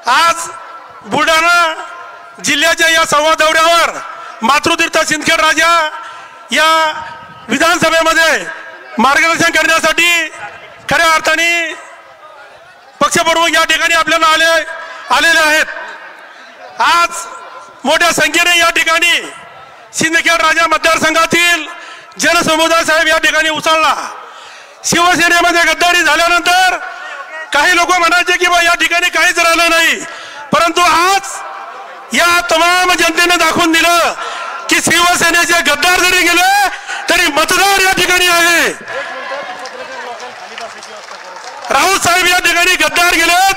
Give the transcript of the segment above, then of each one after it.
आज बुलढाणा जिल्ह्याच्या या संवाद दौऱ्यावर मातृतीर्थ सिंदखेड राजा या विधानसभेमध्ये मार्गदर्शन करण्यासाठी खऱ्या अर्थाने पक्षप्रमुख या ठिकाणी आपल्याला आलेले आहेत। आज मोठ्या संख्येने या ठिकाणी सिंदखेड राजा मतदारसंघातील जनसमुदाय साहेब या ठिकाणी उसळला। शिवसेनेमध्ये गद्दारी झाल्यानंतर काही लोक म्हणायचे की बा या ठिकाणी काहीच राहिलं नाही, परंतु आज या तमाम जनतेने दाखवून दिलं की शिवसेनेचे गद्दार जरी गेले तरी मतदार या ठिकाणी आहे। राऊत साहेब या ठिकाणी गद्दार गेलेत,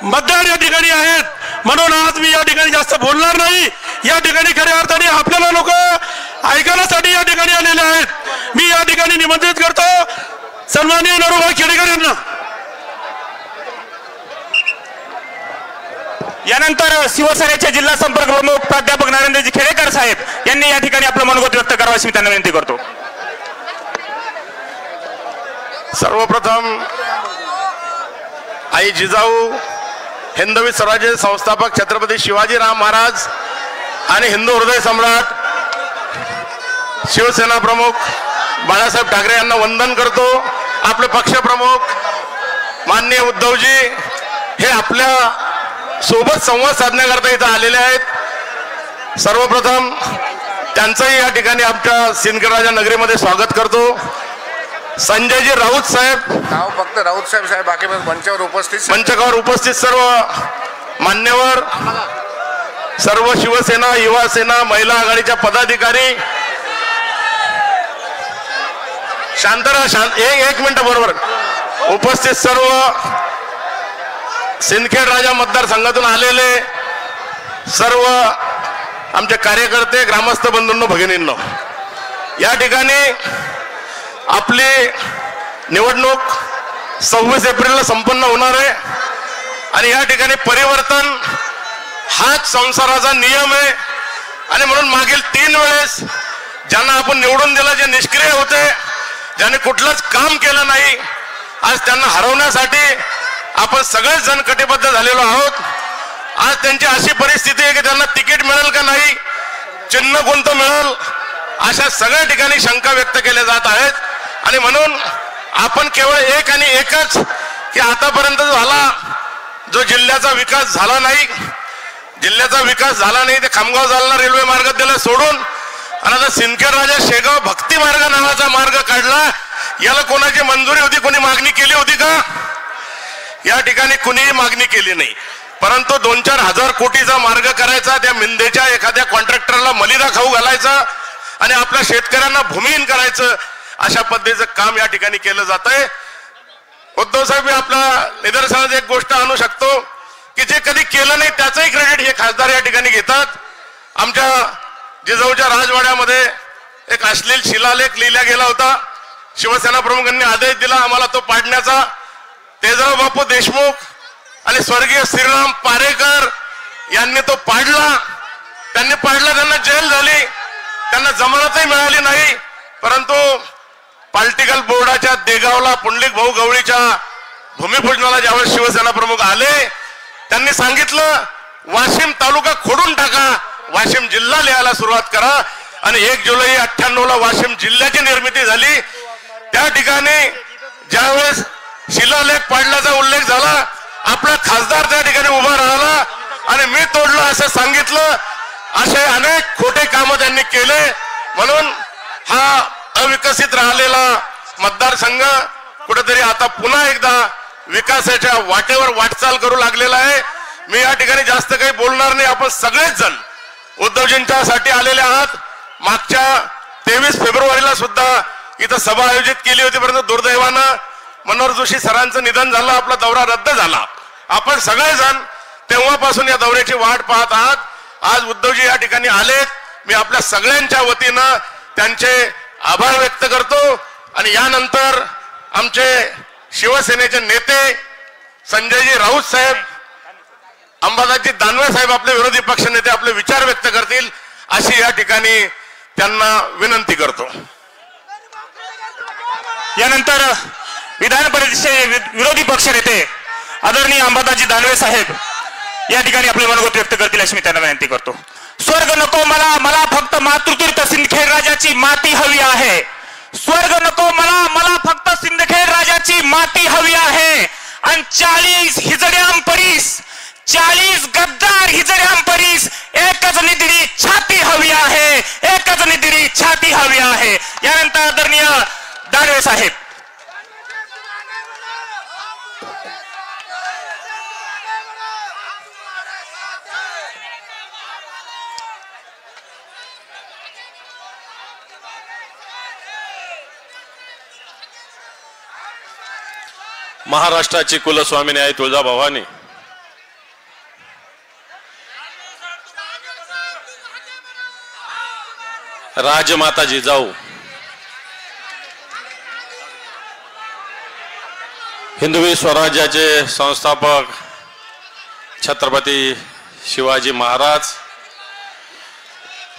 मतदार या ठिकाणी आहेत। म्हणून आज मी या ठिकाणी जास्त बोलणार नाही। या ठिकाणी खऱ्या अर्थाने आपल्याला लोक ऐकण्यासाठी या ठिकाणी आलेले आहेत। मी या ठिकाणी निमंत्रित करतो सन्माननीय नरूभाई खेडेकर यांना। यानंतर शिवसेनेचे जिल्हा संपर्क प्रमुख प्राध्यापक नरेंद्रजी खेडेकर साहेब यांनी या ठिकाणी आपलं मनोगत व्यक्त करावं अशी मी त्यांना विनंती करतो। सर्वप्रथम आई जिजाऊ हिंदवी स्वराज्य संस्थापक छत्रपती शिवाजीराव महाराज आणि हिंदू हृदय सम्राट शिवसेना प्रमुख बाळासाहेब ठाकरे यांना वंदन करतो। आपले पक्षप्रमुख माननीय उद्धवजी हे आपल्या सोबत संवाद साधण्याकरता इथं आलेले आहेत। सर्वप्रथम त्यांचंही या ठिकाणी आमच्या सिंदखेड राजा नगरीमध्ये स्वागत करतो। संजयजी राऊत साहेब, नाव फक्त राऊत साहेब बाकी मंचावर उपस्थित सर्व मान्यवर, सर्व शिवसेना युवा सेना महिला आघाडीच्या पदाधिकारी, एक मिनिट बरोबर उपस्थित सर्व सिंदखेड राजा मतदारसंघातून आलेले सर्व आमचे कार्यकर्ते, ग्रामस्थ बंधूंनो भगिनींनो, या ठिकाणी आपली निवडणूक 26 एप्रिलला संपन्न होणार आहे आणि या ठिकाणी परिवर्तन हाच संसाराचा नियम आहे। आणि म्हणून मागील 3 वेळेस ज्यांना आपण निवडून दिलं, जे निष्क्रिय होते, ज्यांनी कुठलंच काम केलं नाही, आज त्यांना हरवण्यासाठी आपण सगळेच जण कटिबद्ध झालेलो आहोत। आज त्यांची अशी परिस्थिती आहे की त्यांना तिकीट मिळेल का नाही, चिन्ह कोणतं मिळेल, अशा सगळ्या ठिकाणी शंका व्यक्त केल्या जात आहेत। आणि म्हणून आपण केवळ एक आणि एकच की आतापर्यंत झाला जो जिल्ह्याचा विकास झाला नाही, जिल्ह्याचा विकास झाला नाही ते खामगाव जालना रेल्वे मार्ग दिला सोडून आणि आता सिंदखेड राजा शेगाव भक्ती मार्ग नावाचा मार्ग काढला। याला कोणाची मंजुरी होती, कोणी मागणी केली होती का? या ठिकाणी कुणीही मागणी केली नाही, परंतु 2-4 हजार कोटीचा मार्ग करायचा, त्या मिंदेच्या एखाद्या कॉन्ट्रॅक्टरला मलिदा खाऊ घालायचा आणि आपल्या शेतकऱ्यांना भूमिहीन करायचं, अशा पद्धतीचं काम या ठिकाणी केलं जात आहे। उद्धव साहेब, मी आपल्या निदर्शनात एक गोष्ट आणू शकतो की जे कधी केलं नाही त्याचंही क्रेडिट हे खासदार या ठिकाणी घेतात। आमच्या जिजाऊच्या राजवाड्यामध्ये एक अश्लील शिलालेख लिहिला गेला होता, शिवसेना प्रमुखांनी आदेश दिला आम्हाला तो पाडण्याचा। तेजराव बापू देशमुख आणि स्वर्गीय श्रीराम पारेकर यांनी तो पाडला। त्यांनी पाडला, त्यांना जेल झाली, त्यांना जमानतही मिळाली नाही, परंतु पॉलिटिकल बोर्डाच्या देगावला पुंडलिक भाऊ गवळीच्या भूमिपूजनाला ज्यावेळेस शिवसेना प्रमुख आले, त्यांनी सांगितलं वाशिम तालुका खोडून टाका, वाशिम जिल्हा लिहायला सुरुवात करा। आणि 1 जुलै 98ला वाशिम जिल्ह्याची निर्मिती झाली। त्या ठिकाणी ज्यावेळेस शिलालेख पाडल्याचा उल्लेख झाला, आपला खासदार त्या ठिकाणी उभा राहिला आणि मी तोडलं असं सांगितलं। असे अनेक खोटे कामं त्यांनी केले। म्हणून हा अविकसित राहिलेला मतदारसंघ कुठेतरी आता पुन्हा एकदा विकासाच्या वाटेवर वाटचाल करू लागलेला आहे। मी या ठिकाणी जास्त काही बोलणार नाही। आपण सगळेच जण उद्धवजींच्या साठी आलेले आहात। मागच्या 23 फेब्रुवारीला सुद्धा इथं सभा आयोजित केली होती, परंतु दुर्दैवानं मनोहर जोशी सरांचं निधन झालं, आपला दौरा रद्द झाला। आपण सगळेजण तेव्हापासून या दौऱ्याची वाट पाहत आहात। आज उद्धवजी या ठिकाणी आलेत, मी आपल्या सगळ्यांच्या वतीनं त्यांचे आभार व्यक्त करतो। आणि यानंतर आमचे शिवसेनेचे नेते संजयजी राऊत साहेब, अंबादासजी दानवे साहेब आपले विरोधी पक्ष नेते आपले विचार व्यक्त करतील अशी या ठिकाणी त्यांना विनंती करतो। यानंतर विधान परिषदेचे विरोधी पक्ष नेते आदरणीय अंबादासजी दानवे साहेब या ठिकाणी आपले मनोगत व्यक्त करतील अशी मी त्यांना विनंती करतो. स्वर्ग नको मला, मला फक्त मातृतीर्थ सिंदखेड राजाची माती हवी आहे. स्वर्ग नको मला, मला फक्त सिंदखेड राजाची माती हवी आहे. आणि 40 हिजड्याम परीस, 40 गद्दार हिजड्याम परीस एकच निधडी छाती हवी आहे, एकच निधडी छाती हवी आहे. यानंतर आदरणीय दानवे साहेब. महाराष्ट्राची कुलस्वामिनी आई तुळजाभवानी, राजमाता जिजाऊ, हिंदवी स्वराज्याचे संस्थापक छत्रपती शिवाजी महाराज,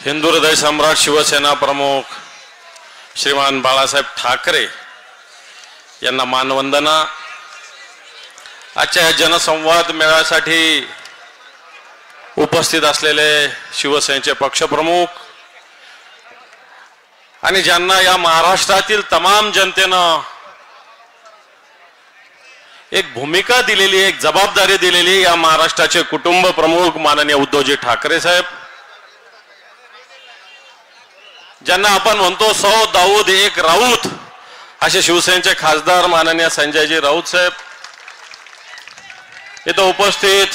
हिंदू हृदय सम्राट शिवसेना प्रमुख श्रीमान बाळासाहेब ठाकरे यांना मानवंदना. आजच्या या जनसंवाद मेळ्यासाठी उपस्थित असलेले शिवसेनेचे पक्षप्रमुख आणि ज्यांना या महाराष्ट्रातील तमाम जनतेनं एक भूमिका दिलेली, एक जबाबदारी दिलेली, या महाराष्ट्राचे कुटुंब प्रमुख माननीय उद्धवजी ठाकरे साहेब, ज्यांना आपण म्हणतो 100 दाऊद 1 राऊत असे शिवसेनेचे खासदार माननीय संजयजी राऊत साहेब, इथं उपस्थित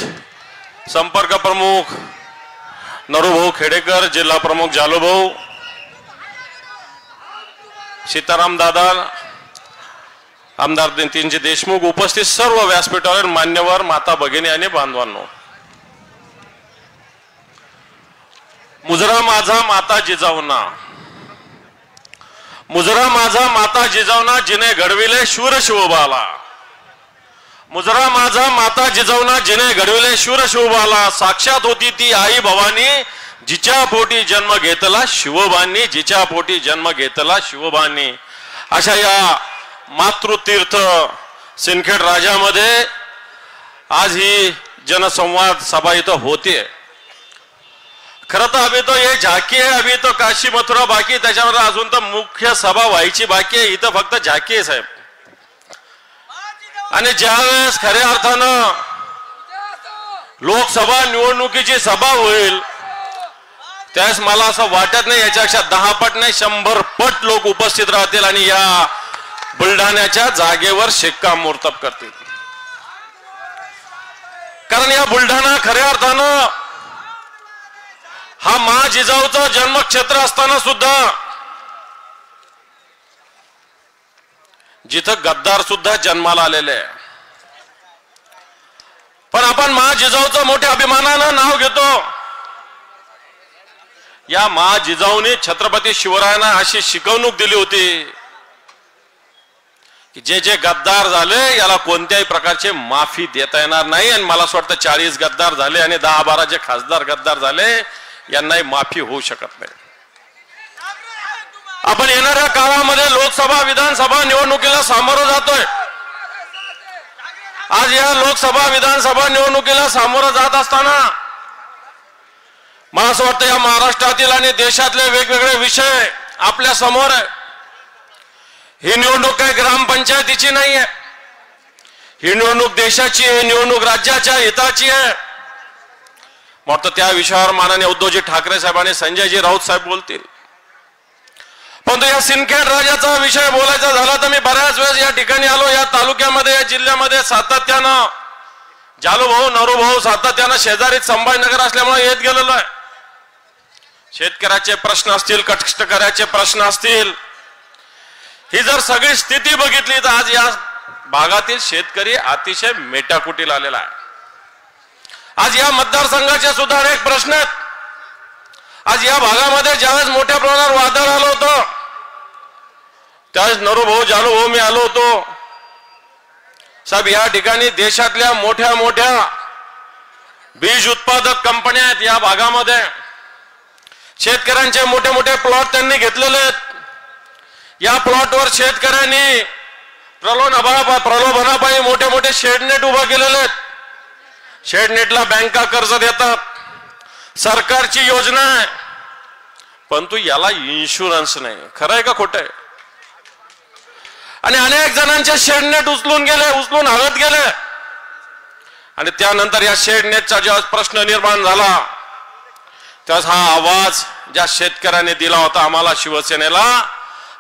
संपर्क प्रमुख नरूभाऊ खेडेकर, जिल्हा प्रमुख जालूभाऊ, सीताराम दादा, आमदार नितीनजी देशमुख, उपस्थित सर्व व्यासपीठावर मान्यवर माता भगिनी आणि बांधवांनो. मुजरा माझा माता जिजाऊना, मुजरा माझा माता जिजाऊना, जिने घडविले शूर शिवबाला. मुजरा माझा माता जिजाऊना, जिने घडविले शूर शिवबाला. साक्षात होती ती आई भवानी, जिच्या पोटी जन्म घेतला शिवबांनी, जिच्या पोटी जन्म घेतला शिवबांनी. अशा या मातृतीर्थ सिंदखेड राजामध्ये आज ही जनसंवाद सभा इथं होते. खरं तर अभी तो ये झाकी आहे, अभी तो काशी मथुरा बाकी, त्याच्यावर अजून तर मुख्य सभा व्हायची बाकी आहे. इथं फक्त झाकी आहे साहेब. आणि ज्यावेळेस खऱ्या अर्थानं लोकसभा निवडणुकीची सभा होईल त्यावेळेस मला असं वाटत नाही याच्यापेक्षा 10 पट नाही 100 पट लोक उपस्थित राहतील आणि या बुलढाण्याच्या जागेवर शिक्कामोर्तब करतील. कारण या बुलढाणा खऱ्या अर्थानं हा मा जिजाऊचं जन्मक्षेत्र असताना सुद्धा जिथं गद्दार सुद्धा जन्माला आलेले आहे. पण आपण मा जिजाऊचं मोठ्या अभिमानानं नाव घेतो. या मा जिजाऊने छत्रपती शिवरायांना अशी शिकवणूक दिली होती की जे जे गद्दार झाले याला कोणत्याही प्रकारची माफी देता येणार नाही. आणि मला असं वाटतं 40 गद्दार झाले आणि 10-12 जे खासदार गद्दार झाले यांनाही माफी होऊ शकत नाही. आपण येणाऱ्या काळामध्ये लोकसभा विधानसभा निवडणुकीला सामोरं जातोय. आज या लोकसभा विधानसभा निवडणुकीला सामोरं जात असताना मला असं वाटतं या महाराष्ट्रातील आणि देशातले वेगवेगळे विषय आपल्या समोर आहे. ही निवडणूक काही ग्रामपंचायतीची नाही आहे, ही निवडणूक देशाची आहे, निवडणूक राज्याच्या हिताची आहे. वाटतं त्या विषयावर माननीय उद्धवजी ठाकरे साहेब आणि संजयजी राऊत साहेब बोलतील. परंतु या सिंदखेड राजाचा विषय बोलायचा झाला तर मी बऱ्याच वेळेस या ठिकाणी आलो. या तालुक्यामध्ये या जिल्ह्यामध्ये सातत्यानं जालूभाऊ नरूभाऊ सातत्यानं शेजारीत संभाजीनगर असल्यामुळे येत गेलेलो आहे. शेतकऱ्याचे प्रश्न असतील, कष्टकऱ्याचे प्रश्न असतील, ही जर सगळी स्थिती बघितली तर आज या भागातील शेतकरी अतिशय मेटाकुटीला आलेला आहे. आज या मतदारसंघाचे सुद्धा अनेक प्रश्न आहेत. आज या भागामध्ये ज्यावेळेस मोठ्या प्रमाणावर वादळ आलं होतं त्यावेळेस नरूभाऊ जालूभाऊ मी आलो होतो. साहेब या ठिकाणी देशातल्या मोठ्या मोठ्या बीज उत्पादक कंपन्या आहेत. या भागामध्ये शेतकऱ्यांचे मोठे मोठे प्लॉट त्यांनी घेतलेले आहेत. या प्लॉटवर शेतकऱ्यांनी प्रलोभनापायी मोठे मोठे शेडनेट उभा केलेले आहेत. शेडनेटला बँका कर्ज देतात, सरकारची योजना आहे, परंतु याला इन्शुरन्स नाही. खरं आहे का खोटं आहे? आणि अनेक जणांचे शेडनेट उचलून हवेत गेले. आणि त्यानंतर या शेडनेटचा जेव्हा प्रश्न निर्माण झाला त्यावेळेस हा आवाज ज्या शेतकऱ्याने दिला होता आम्हाला शिवसेनेला,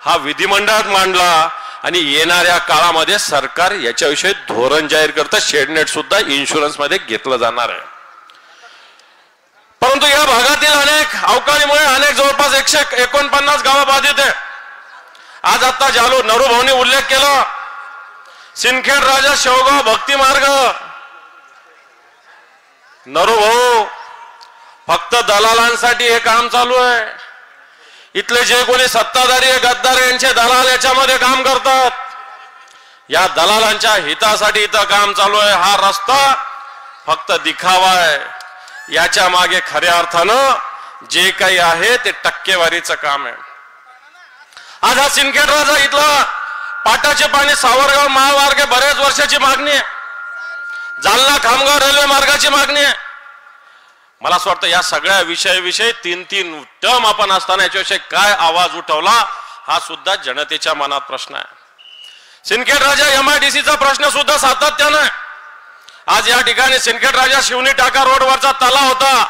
हा विधिमंडळात मांडला. आणि येणाऱ्या काळामध्ये सरकार याच्याविषयी धोरण जाहीर करतं. शेडनेट सुद्धा इन्शुरन्स मध्ये घेतलं जाणार आहे. परंतु या भागातील अनेक अवकाळीमुळे अनेक जवळपास 149 गावं बाधित आहे. आज आता जालू नरूभाऊनी उल्लेख केला, सिंदखेड राजा, शेवगाव, भक्ती मार्ग. नरूभाऊ, फक्त दलालांसाठी हे काम चालू आहे. इथले जे कोणी सत्ताधारी गद्दार यांचे दलाल याच्यामध्ये काम करतात. या दलालांच्या हितासाठी इथं काम चालू आहे. हा रस्ता फक्त दिखावा आहे. याच्या मागे खऱ्या अर्थानं जे काही आहे ते टक्केवारीचं काम आहे. आज हा सिंदखेड राजा इथला पाटाचे पाणी सावरगाव महामार्ग बऱ्याच वर्षाची मागणी आहे. जालना खामगाव रेल्वे मार्गाची मागणी आहे. मला असं वाटतं या सगळ्या विषयी 3 टर्म आपण असताना याच्याविषयी काय आवाज उठवला हा सुद्धा जनतेच्या मनात प्रश्न आहे. सिंदखेड राजा MIDCचा प्रश्न सुद्धा सातत्यानं आहे. आज या ठिकाणी सिंदखेड राजा शिवनी टाका रोडवरचा तलाव होता,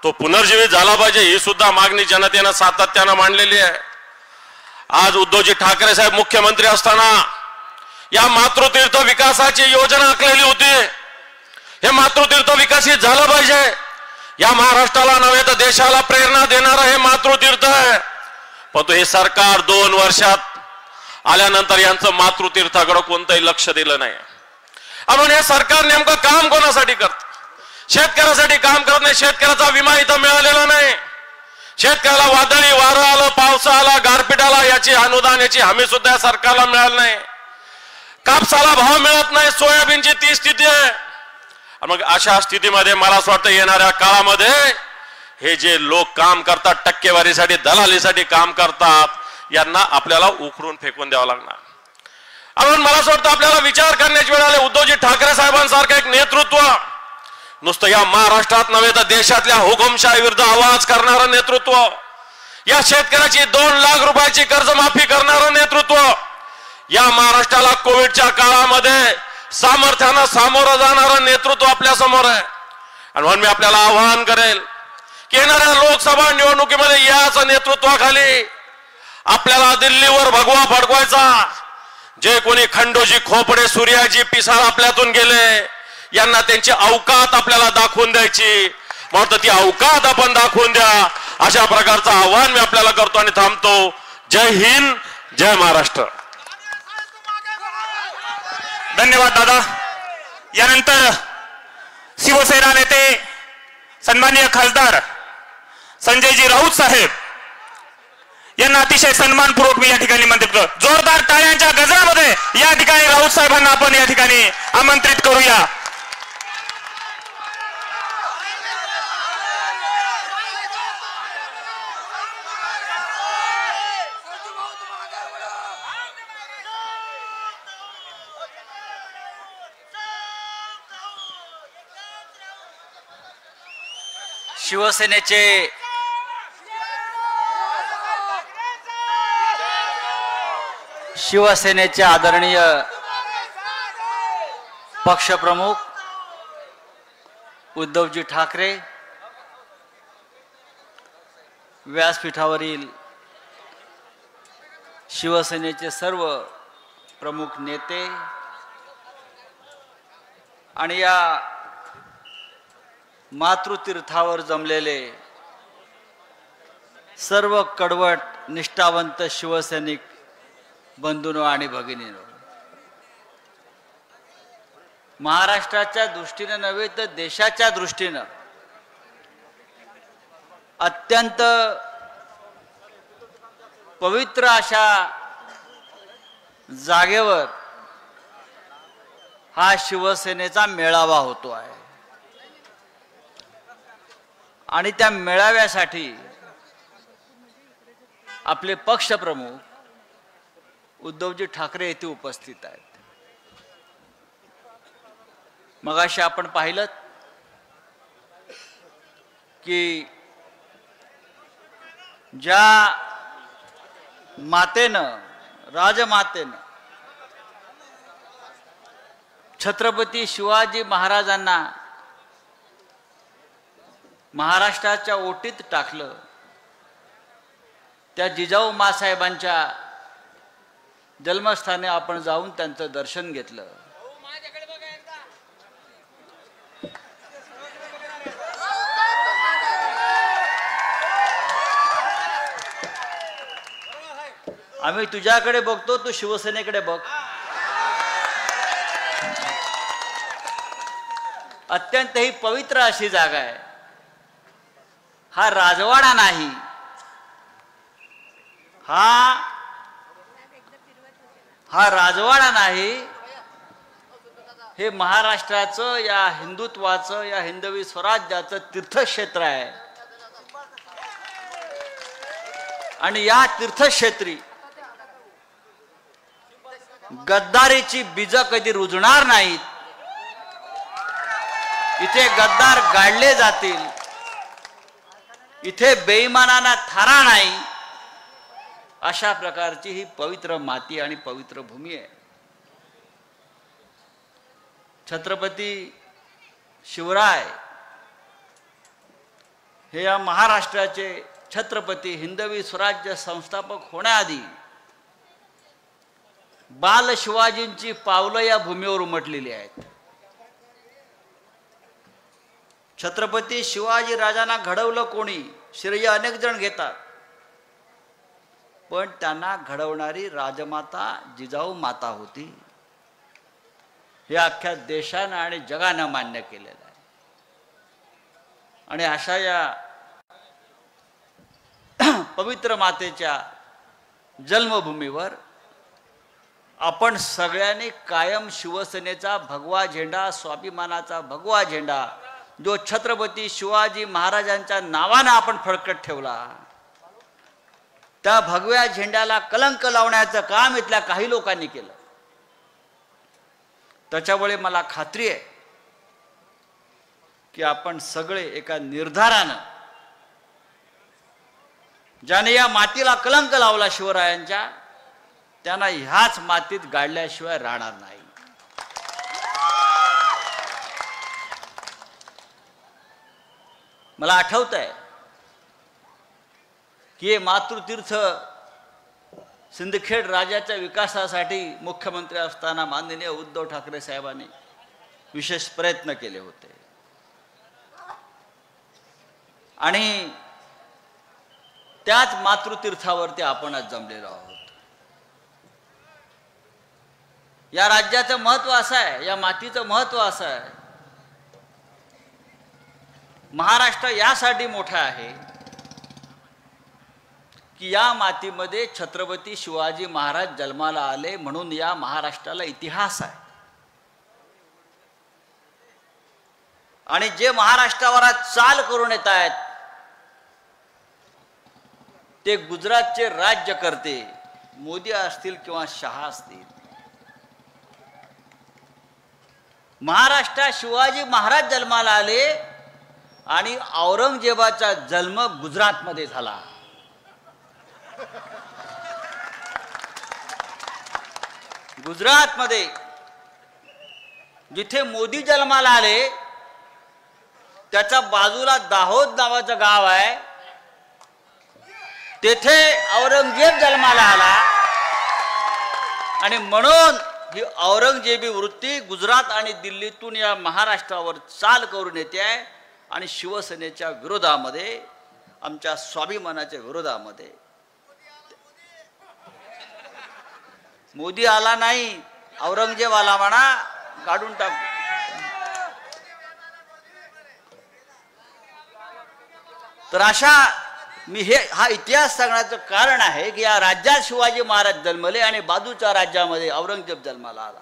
तो पुनर्जीवित झाला पाहिजे, ही सुद्धा मागणी जनतेनं सातत्यानं मांडलेली आहे. आज उद्धवजी ठाकरे साहेब मुख्यमंत्री असताना या मातृतीर्थ विकासाची योजना आखलेली होती. हे मातृतीर्थ विकसित झालं पाहिजे. या महाराष्ट्राला नव्हे तर देशाला प्रेरणा देणारं हे मातृतीर्थ आहे. परंतु हे सरकार 2 वर्षात आल्यानंतर यांचं मातृतीर्थाकडे कोणतंही लक्ष दिलं नाही. म्हणून हे सरकार नेमकं काम कोणासाठी करत? शेतकऱ्यासाठी काम करत नाही. शेतकऱ्याचा विमा इथं मिळालेला नाही. शेतकऱ्याला वादळी वारं आलं, पावसा आला, गारपीट आला, याची अनुदान याची हमी सुद्धा या सरकारला मिळाली नाही. कापसाला भाव मिळत नाही. सोयाबीनची ती स्थिती आहे. मग अशा स्थितीमध्ये मला असं वाटतं येणाऱ्या काळामध्ये हे जे लोक काम करतात, टक्केवारीसाठी दलालीसाठी काम करतात, यांना आपल्याला उखडून फेकून द्यावं लागणार. म्हणून मला असं वाटतं आपल्याला विचार करण्याची वेळ आली. उद्धवजी ठाकरे साहेबांसारखं एक नेतृत्व नुसतं या महाराष्ट्रात नव्हे तर देशातल्या हुकुमशाही विरुद्ध आवाज करणारं नेतृत्व, या शेतकऱ्याची 2 लाख रुपयाची कर्जमाफी करणारं नेतृत्व, या महाराष्ट्राला कोविडच्या काळामध्ये सामर्थ्यानं सामोरं जाणारं नेतृत्व आपल्या समोर आहे. आणि म्हणून मी आपल्याला आवाहन करेल की येणाऱ्या लोकसभा निवडणुकीमध्ये याच नेतृत्वाखाली आपल्याला दिल्लीवर भगवा फडकवायचा. जे कोणी खंडोजी खोपडे, सूर्याजी पिसाळ आपल्यातून गेले, यांना त्यांची अवकात आपल्याला दाखवून द्यायची. म्हणून ती अवकात आपण दाखवून द्या, अशा प्रकारचं आवाहन मी आपल्याला करतो आणि थांबतो. जय हिंद, जय महाराष्ट्र. धन्यवाद दादा. यानंतर शिवसेना नेते सन्माननीय खासदार संजयजी राऊत साहेब यांना अतिशय सन्मानपूर्वक मी या ठिकाणी म्हणतो. जोरदार टाळ्यांच्या गजरामध्ये या ठिकाणी राऊत साहेबांना आपण या ठिकाणी आमंत्रित करूया. शिवसेनेचे आदरणीय पक्षप्रमुख उद्धवजी ठाकरे, व्यासपीठावरील शिवसेनेचे सर्व प्रमुख नेते आणि या मातृतीर्थावर जमलेले सर्व कडवट निष्ठावंत शिवसैनिक बंधूंनो आणि भगिनींनो, महाराष्ट्राच्या दृष्टीने नव्हे तर देशाच्या दृष्टीने अत्यंत पवित्र अशा जागेवर हा शिवसेनेचा मेळावा होतो आहे. आणि त्या मेळाव्यासाठी आपले पक्षप्रमुख उद्धवजी ठाकरे येथे उपस्थित आहेत. मगाशी आपण पाहिलं की ज्या मातेनं, राजमातेनं छत्रपती शिवाजी महाराजांना महाराष्ट्राच्या ओटीत टाकलं, त्या जिजाऊ मासाहेबांच्या जन्मस्थानी आपण जाऊन त्यांचं दर्शन घेतलं. आम्ही तुझ्याकडे बघतो, तू शिवसेनेकडे बघ. अत्यंत ही पवित्र अशी जागा आहे. हा राजवाडा नाही, हा राजवाडा नाही, हे महाराष्ट्राचं, या हिंदुत्वाचं, या हिंदवी स्वराज्याचं तीर्थक्षेत्र आहे. आणि या तीर्थक्षेत्री गद्दारीची बीज कधी रुजणार नाहीत. इथे गद्दार गाडले जातील, इथे बेईमानांना थारा नाही. अशा प्रकारची ही पवित्र माती आणि पवित्र भूमी आहे. छत्रपती शिवराय हे या महाराष्ट्राचे छत्रपती, हिंदवी स्वराज्य संस्थापक होण्याआधी बाल शिवाजींची पावलं या भूमीवर उमटलेली आहेत. छत्रपती शिवाजी राजांना घडवलं कोणी? श्रेय अनेक जण घेतात, पण त्यांना घडवणारी राजमाता जिजाऊ माता होती. हे अख्ख्या देशानं आणि जगानं मान्य केलेलं आहे. आणि अशा या पवित्र मातेच्या जन्मभूमीवर आपण सगळ्यांनी कायम शिवसेनेचा भगवा झेंडा, स्वाभिमानाचा भगवा झेंडा, जो छत्रपती शिवाजी महाराजांच्या नावानं आपण फडकत ठेवला, त्या भगव्या झेंड्याला कलंक लावण्याचं काम इथल्या काही लोकांनी केलं. त्याच्यामुळे मला खात्री आहे की आपण सगळे एका निर्धारानं, ज्याने या मातीला कलंक लावला शिवरायांच्या, त्यांना ह्याच मातीत गाडल्याशिवाय राहणार नाही. मला आठवतंय की हे मातृतीर्थ सिंदखेड राजाच्या विकासासाठी मुख्यमंत्री असताना माननीय उद्धव ठाकरे साहेबांनी विशेष प्रयत्न केले होते. आणि त्याच मातृतीर्थावरती आपण आज जमलेलो आहोत. या राज्याचं महत्व असं आहे, या मातीचं महत्व असं आहे. महाराष्ट्र यासाठी मोठा आहे की या मातीमध्ये छत्रपती शिवाजी महाराज जन्माला आले, म्हणून या महाराष्ट्राला इतिहास आहे. आणि जे महाराष्ट्रावर आज चाल करून येत आहेत ते गुजरातचे राज्यकर्ते, मोदी असतील किंवा शहा असतील. महाराष्ट्रात शिवाजी महाराज जन्माला आले आणि औरंगजेबाचा जन्म गुजरातमध्ये झाला. गुजरातमध्ये जिथे मोदी जन्माला आले त्याच्या बाजूला दाहोद नावाचं गाव आहे, तेथे औरंगजेब जन्माला आला. आणि म्हणून ही औरंगजेबी वृत्ती गुजरात आणि दिल्लीतून या महाराष्ट्रावर चाल करून येते आहे. आणि शिवसेनेच्या विरोधामध्ये, आमच्या स्वाभिमानाच्या विरोधामध्ये. मोदी आला नाही, औरंगजेब आला म्हणा, काढून टाकू. तर अशा मी हा इतिहास सांगण्याचं कारण आहे की या राज्यात शिवाजी महाराज जन्मले आणि बाजूच्या राज्यामध्ये औरंगजेब जन्माला आला.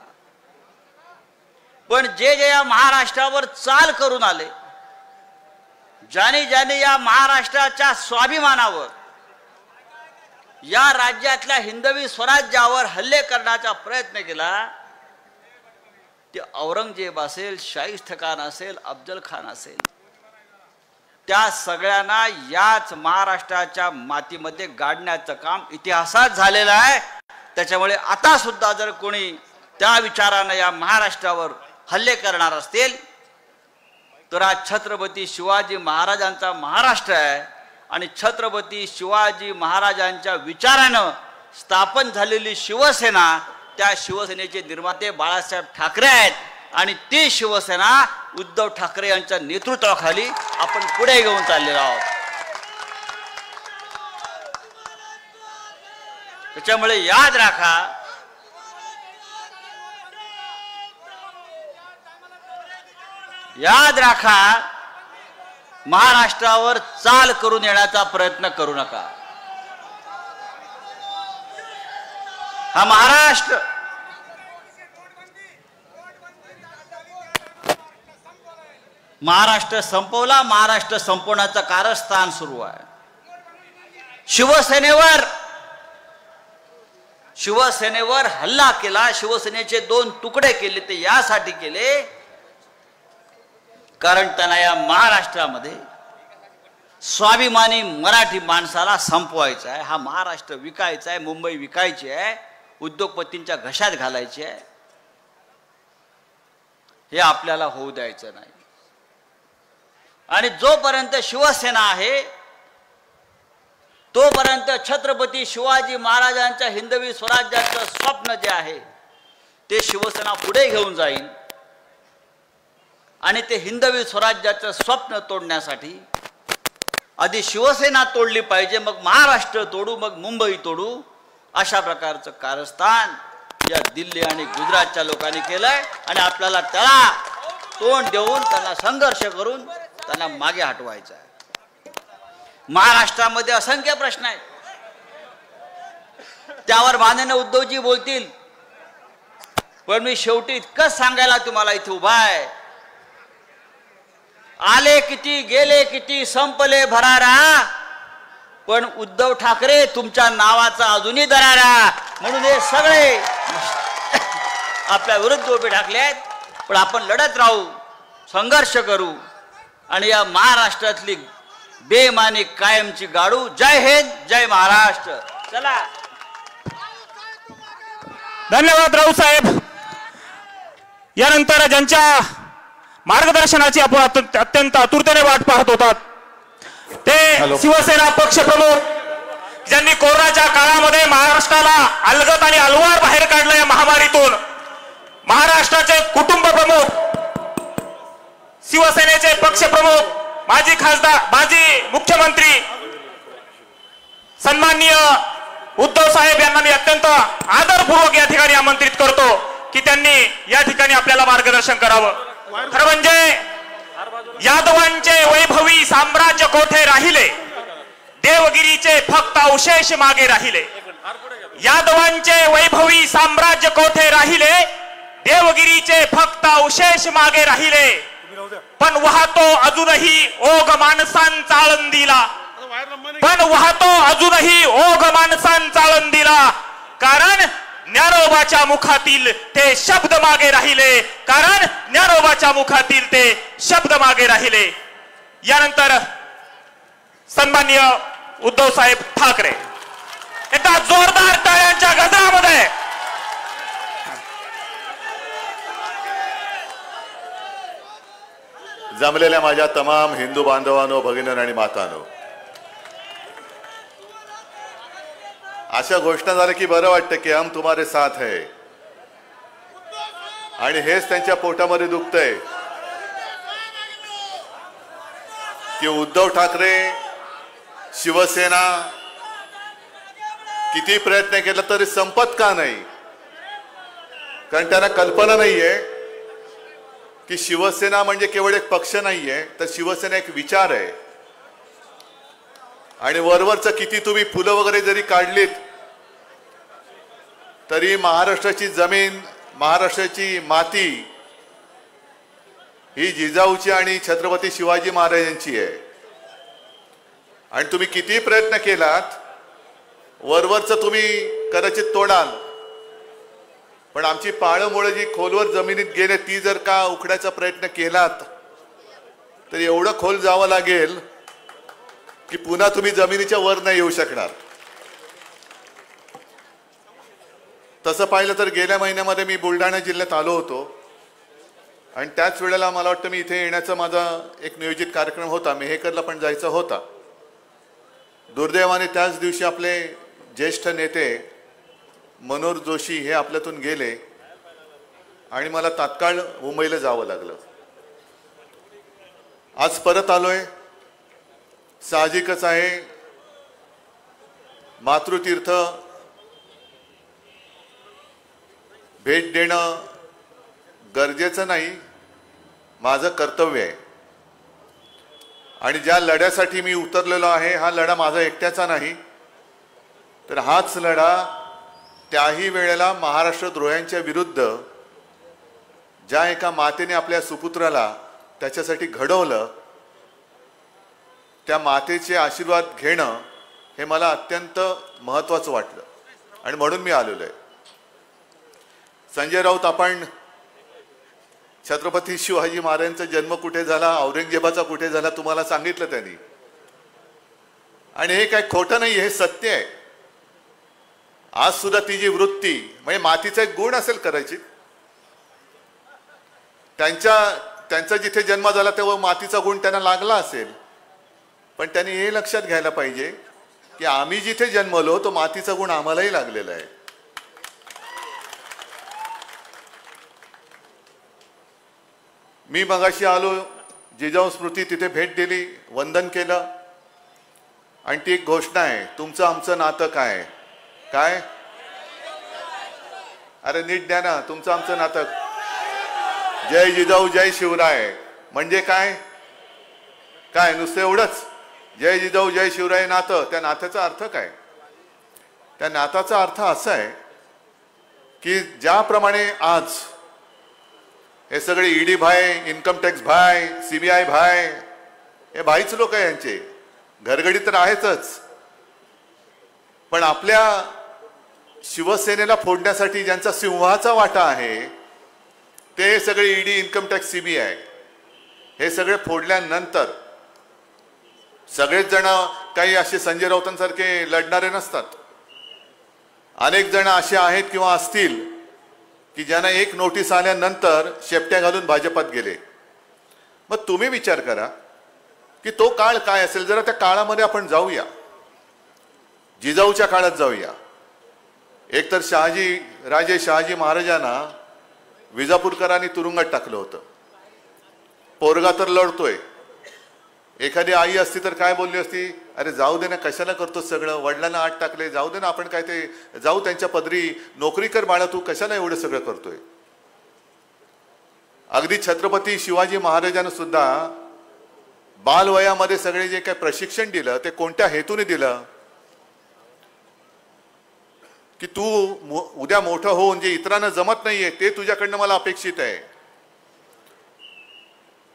पण जे जे या महाराष्ट्रावर चाल करून आले, ज्याने ज्याने या महाराष्ट्राच्या स्वाभिमानावर, या राज्यातल्या हिंदवी स्वराज्यावर हल्ले करण्याचा प्रयत्न केला, ते औरंगजेब असेल, शाहिस्त खान असेल, अफजल खान असेल, त्या सगळ्यांना याच महाराष्ट्राच्या मातीमध्ये गाडण्याचं काम इतिहासात झालेलं आहे. त्याच्यामुळे आता सुद्धा जर कोणी त्या विचारानं या महाराष्ट्रावर हल्ले करणार असतील तर हा छत्रपती शिवाजी महाराजांचा महाराष्ट्र आहे आणि छत्रपती शिवाजी महाराजांच्या विचारानं स्थापन झालेली शिवसेना, त्या शिवसेनेचे निर्माते बाळासाहेब ठाकरे आहेत आणि ती शिवसेना उद्धव ठाकरे यांच्या नेतृत्वाखाली आपण पुढे घेऊन चाललेलो आहोत. त्याच्यामुळे याद राखा, महाराष्ट्रावर चाल करून येण्याचा प्रयत्न करू नका. हा महाराष्ट्र संपवला, महाराष्ट्र संपवण्याचं कारस्थान सुरू आहे. शिवसेनेवर हल्ला केला, शिवसेनेचे 2 तुकडे केले, ते यासाठी केले कारण त्यांना या महाराष्ट्रामध्ये स्वाभिमानी मराठी माणसाला संपवायचं आहे. हा महाराष्ट्र विकायचा आहे, मुंबई विकायची आहे, उद्योगपतींच्या घशात घालायची आहे. हे आपल्याला होऊ द्यायचं नाही. आणि जोपर्यंत शिवसेना आहे तोपर्यंत छत्रपती शिवाजी महाराजांच्या हिंदवी स्वराज्याचं स्वप्न जे आहे ते शिवसेना पुढे घेऊन जाईल. आणि ते हिंदवी स्वराज्याचं स्वप्न तोडण्यासाठी आधी शिवसेना तोडली पाहिजे, मग महाराष्ट्र तोडू, मग मुंबई तोडू. अशा प्रकारचं कारस्थान या दिल्ली आणि गुजरातच्या लोकांनी केलंय आणि आपल्याला त्याला तोंड देऊन, त्यांना संघर्ष करून त्यांना मागे हटवायचं आहे. महाराष्ट्रामध्ये असंख्य प्रश्न आहेत, त्यावर माननीय उद्धवजी बोलतील. पण मी शेवटी इतकंच सांगायला तुम्हाला इथे उभा आहे, आले किती गेले किती संपले भरारा, पण उद्धव ठाकरे तुमच्या नावाचा अजूनही दरारा. म्हणून हे सगळे आपल्या विरुद्ध उभे ठाकले आहेत. पण आपण लढत राहू, संघर्ष करू आणि या महाराष्ट्रातली बेमानी कायमची गाडू. जय हिंद, जय महाराष्ट्र. चला, धन्यवाद राऊत साहेब. यानंतर ज्यांच्या मार्गदर्शनाची आपण अत्यंत आतुरतेने वाट पाहत होतात ते शिवसेना पक्षप्रमुख, ज्यांनी कोरोनाच्या काळामध्ये महाराष्ट्राला अलगद आणि अलवार बाहेर काढलं या महामारीतून, महाराष्ट्राचे कुटुंब प्रमुख, शिवसेनेचे पक्षप्रमुख, माजी खासदार, माजी मुख्यमंत्री सन्माननीय उद्धव साहेब यांना मी अत्यंत आदरपूर्वक या ठिकाणी आमंत्रित करतो की त्यांनी या ठिकाणी आपल्याला मार्गदर्शन करावं. खरं म्हणजे यादवांचे वैभवी साम्राज्य कोठे राहिले, देवगिरीचे फक्त अवशेष मागे राहिले. यादवांचे वैभवी साम्राज्य कोठे राहिले, देवगिरीचे फक्त अवशेष मागे राहिले. पण वाहतो अजूनही ओघ माणसांचा आळंदीला, पण वाहतो अजूनही ओघ माणसांचा आळंदीला. कारण ज्ञानोबाच्या मुखातील ते शब्द मागे राहिले, कारण ज्ञानोबाच्या मुखातील ते शब्द मागे राहिले. यानंतर सन्माननीय उद्धव साहेब ठाकरे, एकदा जोरदार टाळ्यांच्या गजरामध्ये जमलेल्या माझ्या तमाम हिंदू बांधवांनो, भगिनींनो आणि मातांनो, अशा घोषणा झाल्या की बरं वाटतं की हम तुम्हारे साथ है. आणि हेच त्यांच्या पोटामध्ये दुखतंय की उद्धव ठाकरे, शिवसेना किती प्रयत्न केला तरी संपत का नाही. कारण त्यांना कल्पना नाहीये की शिवसेना म्हणजे केवळ एक पक्ष नाहीये, तर शिवसेना एक विचार आहे. आणि वरवरचं किती तुम्ही फुलं वगैरे जरी काढलीत तरी महाराष्ट्राची जमीन, महाराष्ट्राची माती ही जिजाऊची आणि छत्रपती शिवाजी महाराजांची आहे. आणि तुम्ही किती प्रयत्न केलात वरवरचं तुम्ही कदाचित तोडाल, पण आमची पाळंमुळं जी खोलवर जमिनीत गेले ती जर का उखडायचा प्रयत्न केलात तर एवढं खोल जावं लागेल की पुन्हा तुम्ही जमिनीच्या वर नाही येऊ शकणार. तसं पाहिलं तर गेल्या महिन्यामध्ये मी बुलढाणा जिल्ह्यात आलो होतो आणि त्याच वेळेला मला वाटतं मी इथे येण्याचा माझा एक नियोजित कार्यक्रम होता. मेहकरला पण जायचा होता. दुर्दैवाने त्याच दिवशी आपले ज्येष्ठ नेते मनोहर जोशी हे आपल्यातून गेले आणि मला तात्काळ मुंबईला जावं लागलं. आज परत आलोय. साहजिकच आहे, मातृतीर्थ भेट देणं गरजेचं नाही, माझं कर्तव्य आहे. आणि ज्या लढ्यासाठी मी उतरलेलो आहे हा लढा माझा एकट्याचा नाही, तर हाच लढा त्याही वेळेला महाराष्ट्रद्रोह्यांच्या विरुद्ध ज्या एका मातेने आपल्या सुपुत्राला त्याच्यासाठी घडवलं त्या मातेचे आशीर्वाद घेणं हे मला अत्यंत महत्त्वाचं वाटलं आणि म्हणून मी आलेलो आहे. संजय राऊत, आपण छत्रपती शिवाजी महाराजांचा जन्म कुठे झाला, औरंगजेबाचा कुठे झाला तुम्हाला सांगितलं त्यांनी. आणि हे काय खोटं नाही, हे सत्य आहे. आज सुद्धा ती जी वृत्ती म्हणजे मातीचा एक गुण असेल करायची, त्यांचा जिथे जन्म झाला तेव्हा मातीचा गुण त्यांना लागला असेल, पण त्यांनी हे लक्षात घ्यायला पाहिजे की आम्ही जिथे जन्मलो तो मातीचा गुण आम्हालाही लागलेला आहे. मी मगाशी आलो, जिजाऊ स्मृती तिथे भेट दिली, वंदन केलं आणि ती एक घोषणा आहे, तुमचं आमचं नातं काय काय. अरे नीट द्या ना, तुमचं आमचं नातं. जय जिजाऊ जय शिवराय म्हणजे काय काय नुसतं एवढंच? जय जिजाऊ जय शिवराय नातं, त्या नात्याचा अर्थ काय? त्या नात्याचा अर्थ असा आहे की ज्याप्रमाणे आज हे सगळे ईडी भाई, इन्कम टॅक्स भाई, CBI भाई, हे भाईच लोक आहे, यांचे घरगडी तर आहेतच, पण आपल्या शिवसेनेला फोडण्यासाठी ज्यांचा सिंहाचा वाटा आहे ते सगळे ईडी, इन्कम टॅक्स, CBI हे सगळे फोडल्यानंतर सगळेच जण काही असे संजय राऊतांसारखे लढणारे नसतात. अनेक जण असे आहेत किंवा असतील की ज्यांना एक नोटीस आल्यानंतर शेपट्या घालून भाजपात गेले. मग तुम्ही विचार करा की तो काळ काय असेल. जरा त्या काळामध्ये आपण जाऊया, जिजाऊच्या काळात जाऊया. एकतर राजे शहाजी महाराजांना विजापूरकरांनी तुरुंगात टाकलं होतं. पोरगा तर लढतोय. एखादी आई असती तर काय बोलली असती, अरे जाऊ दे ना, कशाला करतो सगळं, वडिलांना आत टाकले, जाऊ दे ना, आपण काय ते जाऊ त्यांच्या पदरी, नोकरी कर बाळा, तू कशाला एवढं सगळं करतोय. अगदी छत्रपती शिवाजी महाराजांना सुद्धा बालवयामध्ये सगळे जे काही प्रशिक्षण दिलं ते कोणत्या हेतूने दिलं की तू उद्या मोठं होऊन जे इतरांना जमत नाहीये ते तुझ्याकडनं मला अपेक्षित आहे.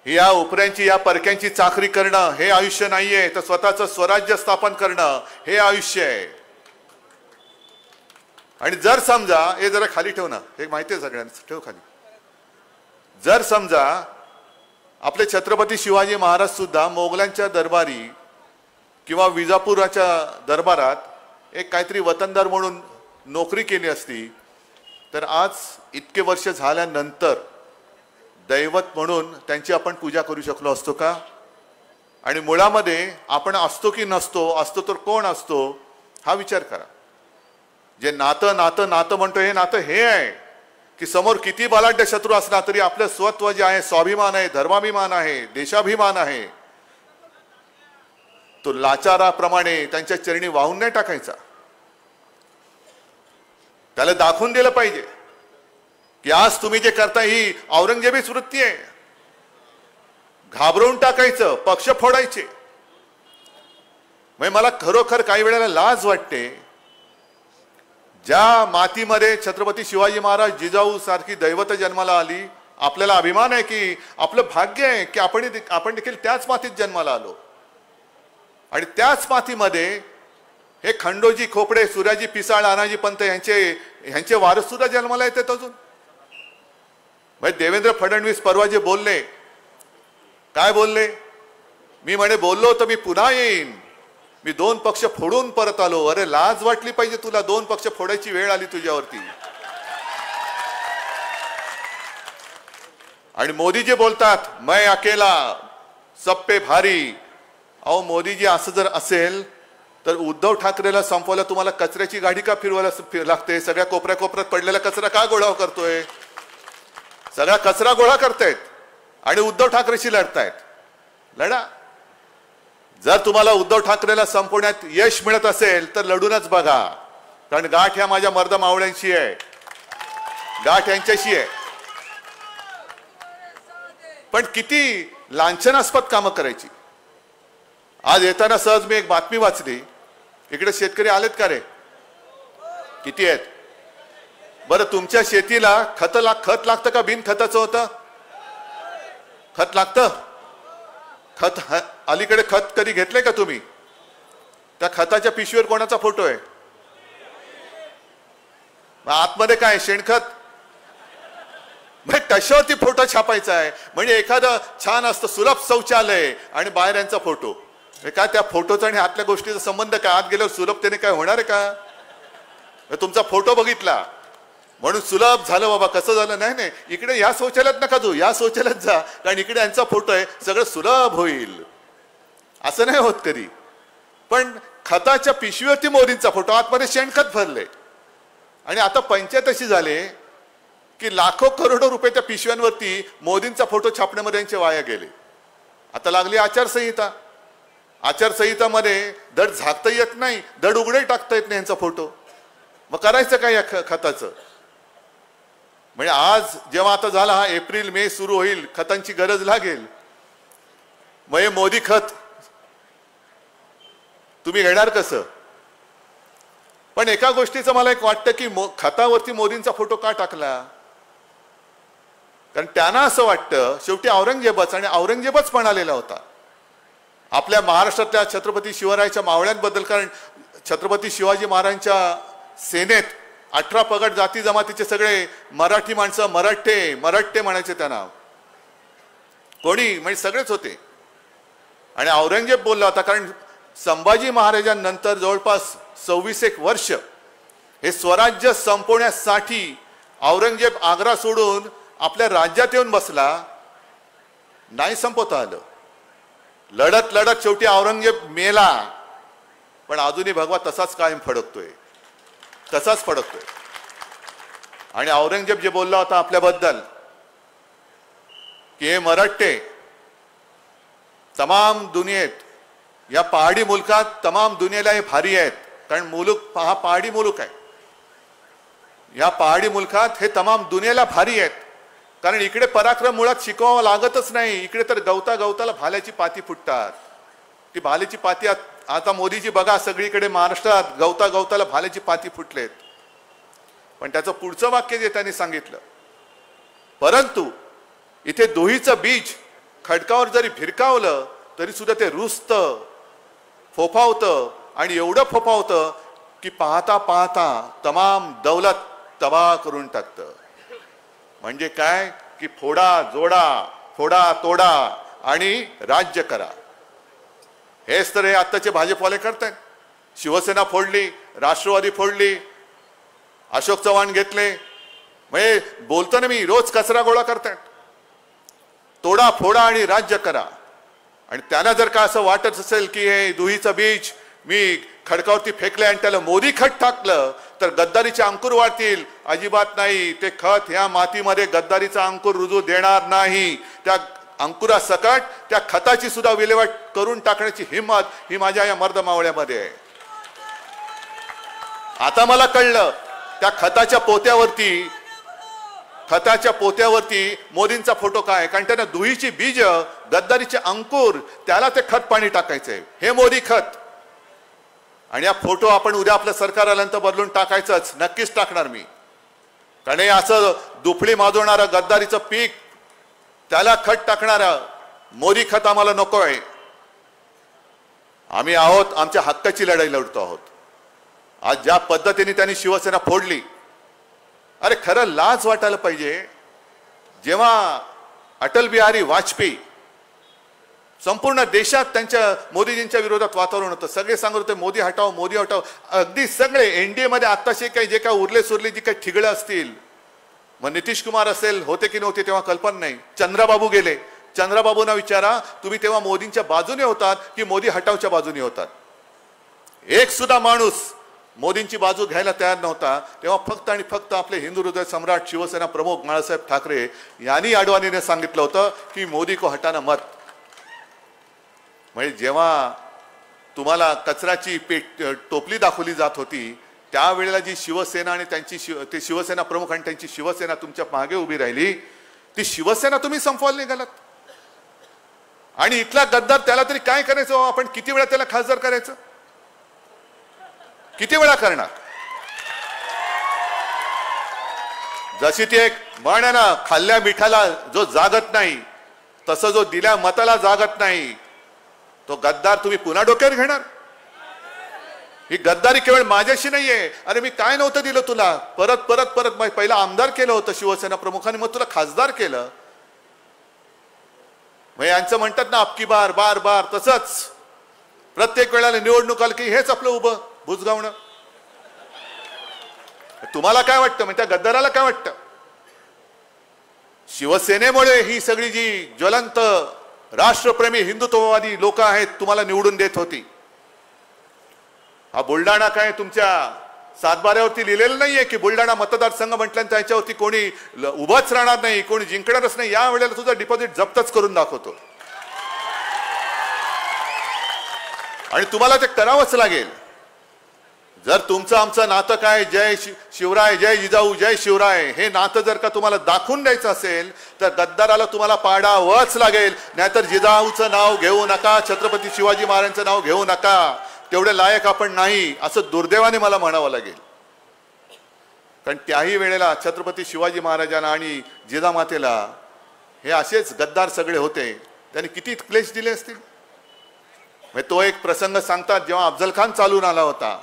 या उपऱ्यांची, या परक्यांची चाकरी करणं हे आयुष्य नाहीये, तर स्वतःचं स्वराज्य स्थापन करणं हे आयुष्य आहे. आणि जर समजा, हे जरा खाली ठेव ना, हे माहिती आहे सगळ्यांना, ठेव खाली. जर समजा आपले छत्रपती शिवाजी महाराज सुद्धा मोगलांच्या दरबारी किंवा विजापुराच्या दरबारात एक काहीतरी वतनदार म्हणून नोकरी केली असती, तर आज इतके वर्ष झाल्यानंतर दैवत म्हणून त्यांची आपण पूजा करू शकलो असतो का? आणि मुळामध्ये आपण असतो की नसतो, असतो तर कोण असतो हा विचार करा. जे नातं नातं नातं म्हणतो हे नातं हे आहे की समोर किती बलाढ्य शत्रू असला तरी आपलं स्वत्व जे आहे, स्वाभिमान आहे, धर्माभिमान आहे, देशाभिमान आहे, तो लाचाराप्रमाणे त्यांच्या चरणी वाहून नाही टाकायचा. त्याला दाखवून दिलं पाहिजे की आज तुम्ही जे करता ही औरंगजेबीच वृत्ती आहे. घाबरवून टाकायचं, पक्ष फोडायचे. म्हणजे मला खरोखर काही वेळेला लाज वाटते, ज्या मातीमध्ये छत्रपती शिवाजी महाराज, जिजाऊ सारखी दैवत जन्माला आली, आपल्याला अभिमान आहे की आपलं भाग्य आहे की आपण देखील त्याच मातीत जन्माला आलो आणि त्याच मातीमध्ये हे खंडोजी खोपडे, सूर्याजी पिसाळ, अनाजी पंत यांचे वारस सुद्धा जन्माला येतात अजून. म्हणजे देवेंद्र फडणवीस परवा जे बोलले, काय बोलले? मी म्हणे बोललो तर मी पुन्हा येईन, मी 2 पक्ष फोडून परत आलो. अरे लाज वाटली पाहिजे तुला, 2 पक्ष फोडायची वेळ आली तुझ्यावरती. आणि मोदी जे बोलतात मैं अकेला सब पे भारी. अहो मोदीजी असं जर असेल तर उद्धव ठाकरेला संपवायला तुम्हाला कचऱ्याची गाडी का फिरवायला लागते? सगळ्या कोपऱ्या कोपऱ्यात पडलेला कचरा का गोळा करतोय? सगळा कचरा गोळा करतायत आणि उद्धव ठाकरेशी लढतायत. लढा. जर तुम्हाला उद्धव ठाकरेला संपवण्यात यश मिळत असेल तर लढूनच बघा, कारण गाठ ह्या माझ्या मर्द मावळ्यांशी आहे, गाठ यांच्याशी आहे. पण किती लांछनास्पद कामं करायची. आज येताना सहज मी एक बातमी वाचली, इकडे शेतकरी आलेत का रे? किती आहेत? बरं तुमच्या शेतीला खत लागतं का बिन खताचं होतं? खत लागतं. खत अलीकडे खत कधी घेतलंय का तुम्ही? त्या खताच्या पिशवीवर कोणाचा फोटो आहे? आतमध्ये काय शेणखत? कशावरती फोटो छापायचा आहे? म्हणजे एखादं छान असतं सुलभ शौचालय आणि बाहेर यांचा फोटो. काय त्या फोटोचा आणि आतल्या गोष्टीचा संबंध काय? आत गेल्यावर सुलभतेने काय होणार आहे का? तुमचा फोटो बघितला म्हणून सुलभ झालं बाबा, कसं झालं? नाही नाही, इकडे या शौचालयात नका जाऊ, या शौचालयात जा, कारण इकडे यांचा फोटो आहे, सगळं सुलभ होईल. असं नाही होत कधी. पण खताच्या पिशवीवरती मोदींचा फोटो, आतमध्ये शेणखत भरले. आणि आता पंचायत अशी झाले की लाखो करोडो रुपये त्या पिशव्यांवरती मोदींचा फोटो छापण्यामध्ये यांचे वाया गेले. आता लागली आचारसंहिता. आचारसंहितामध्ये धड झाकता येत नाही, धड उघडे टाकता येत नाही यांचा फोटो. मग करायचं काय या खताचं? म्हणजे आज जेव्हा आता झाला हा एप्रिल मे सुरू होईल, खतांची गरज लागेल, मग हे मोदी खत तुम्ही घेणार कसं? पण एका गोष्टीचं मला एक वाटतं की खतावरती मोदींचा फोटो का टाकला? कारण त्यांना असं वाटतं शेवटी औरंगजेबच, आणि औरंगजेबच म्हणालेला होता आपल्या महाराष्ट्रातल्या छत्रपती शिवरायांच्या मावळ्यांबद्दल. कारण छत्रपती शिवाजी महाराजांच्या सेनेत 18 पगड जाती जमातीचे सगळे मराठी माणसं मराठे म्हणायचे त्यांना. कोणी म्हणजे सगळेच होते. आणि औरंगजेब बोलला होता, कारण संभाजी महाराजांनंतर जवळपास 26 वर्ष हे स्वराज्य संपवण्यासाठी औरंगजेब आग्रा सोडून आपल्या राज्यात येऊन बसला, नाही संपवता आलं. लढत लढत शेवटी औरंगजेब मेला. पण अजूनही भगवा तसाच कायम फडकतोय, तसाच फडकतोय. आणि औरंगजेब जे बोलला होता आपल्याबद्दल की हे मराठे तमाम दुनियेत, या पहाडी मुलकात तमाम दुनियेला हे भारी आहेत, कारण मुलूक हा पहाडी मुलूक आहे. या पहाडी मुलकात हे तमाम दुनियेला भारी आहेत, कारण इकडे पराक्रम मुळात शिकवावं लागतच नाही. इकडे तर गवताला भाल्याची पाती फुटतात. ती भाल्याची पाती आता मोदीजी बघा सगळीकडे महाराष्ट्रात गवताला भाल्याची पाती फुटलेत. पण त्याचं पुढचं वाक्य जे त्यांनी सांगितलं, परंतु इथे दोहीचं बीज खडकावर जरी भिरकावलं तरी सुद्धा ते रुजतं, फोफावतं, आणि एवढं फोफावतं की पाहता पाहता तमाम दौलत तबाह करून टाकतं. म्हणजे काय की फोडा जोडा, फोडा तोडा आणि राज्य करा. हेच तर हे आत्ताचे भाजपवाले करतायत. शिवसेना फोडली, राष्ट्रवादी फोडली, अशोक चव्हाण घेतले. म्हणजे बोलतो ना मी, रोज कचरा गोळा करतायत. तोडा फोडा आणि राज्य करा. आणि त्यांना जर का असं वाटत असेल की हे दुहीचं बीज मी खडकावरती फेकले आणि त्याला मोदी खत टाकलं तर गद्दारीचे अंकुर वाढतील, अजिबात नाही. ते खत ह्या मातीमध्ये गद्दारीचा अंकुर रुजू देणार नाही. त्या अंकुरासकट त्या खताची सुद्धा विल्हेवाट करून टाकण्याची हिंमत ही माझ्या या मर्द मावळ्यामध्ये आहे. आता मला कळलं त्या खताच्या पोत्यावरती मोदींचा फोटो काय, कारण त्यांना दुहीची बीज, गद्दारीचे अंकुर, त्याला ते खत पाणी टाकायचंय. हे मोदी खत. आणि हा फोटो आपण उद्या आपलं सरकार आल्यानंतर बदलून टाकायचंच, नक्कीच टाकणार मी. कारण हे असं दुफळी माजवणारं गद्दारीचं पीक, त्याला खत टाकणारं मोदी खत आम्हाला नको आहे. आम्ही आहोत, आमच्या हक्काची लढाई लढतो आहोत. आज ज्या पद्धतीने त्यांनी शिवसेना फोडली, अरे खरं लाज वाटायला पाहिजे. जेव्हा अटल बिहारी वाजपेयी संपूर्ण देशात त्यांच्या मोदीजींच्या विरोधात वातावरण होतं, सगळे सांगत होते मोदी हटाव मोदी हटाव. अगदी सगळे एनडीए मध्ये आत्ताशे काही जे काय उरले सुरले जी काही ठिगळं असतील, मग नितीश कुमार असेल होते की नव्हते तेव्हा कल्पना नाही. चंद्राबाबू गेले, चंद्राबाबूंना विचारा तुम्ही तेव्हा मोदींच्या बाजूने होतात की मोदी हटावच्या बाजूने होतात. एक सुद्धा माणूस मोदींची बाजू घ्यायला तयार नव्हता. तेव्हा फक्त आणि फक्त आपले हिंदू हृदय सम्राट शिवसेना प्रमुख बाळासाहेब ठाकरे यांनी अडवाणीने सांगितलं होतं की मोदी को हटाना मत. म्हणजे जेव्हा तुम्हाला कचऱ्याची टोपली दाखवली जात होती त्यावेळेला जी शिवसेना आणि त्यांची ते शिवसेना प्रमुख आणि त्यांची शिवसेना तुमच्या मागे उभी राहिली, ती शिवसेना तुम्ही संपवायला निघालात. आणि इथला गद्दार त्याला तरी काय करायचं? आपण किती वेळा त्याला खासदार करायचं? किती वेळा करणार? जशी ती एक म्हण आहे ना, खाल्ल्या मिठाला जो जागत नाही तसं जो दिल्या मताला जागत नाही, तो गद्दार तुम्ही पुन्हा डोक्यावर घेणार. ही गद्दारी केवळ माझ्याशी नाहीये. अरे मी काय नव्हतं दिलं तुला, परत परत परत पहिला आमदार केलं होतं शिवसेना प्रमुखाने, मग तुला खासदार केलं. मग यांचं म्हणतात ना अबकी बार बार बार, तसंच प्रत्येक वेळेला निवडणूक आली की हेच आपलं उभं बुजगावणं. तुम्हाला काय वाटतं? म्हणजे त्या गद्दाराला काय वाटतं? शिवसेनेमुळे ही सगळी जी ज्वलंत राष्ट्रप्रेमी हिंदुत्ववादी लोक आहेत तुम्हाला निवडून देत होती. हा बुलढाणा काय तुमच्या सातबाऱ्यावरती लिहिलेलं नाहीये की बुलढाणा मतदारसंघ म्हटल्यानंतर त्याच्यावरती कोणी उभाच राहणार नाही, कोणी जिंकणारच नाही. या वेळेला तुझं डिपॉझिट जप्तच करून दाखवतो आणि तुम्हाला ते करावंच लागेल. जर तुमचं आमचं नातं काय जय शिवराय जय जिजाऊ जय शिवराय हे नातं जर का तुम्हाला दाखवून द्यायचं असेल तर गद्दाराला तुम्हाला पाडावंच लागेल. नाहीतर जिजाऊचं नाव घेऊ नका, छत्रपती शिवाजी महाराजांचं नाव घेऊ नका, तेवढे लायक आपण नाही असं दुर्दैवाने मला म्हणावं लागेल. कारण त्याही वेळेला छत्रपती शिवाजी महाराजांना आणि जिजामातेला हे असेच गद्दार सगळे होते, त्यांनी किती क्लेश दिले असतील. तो एक प्रसंग सांगतात, जेव्हा अफजल खान चालून आला होता,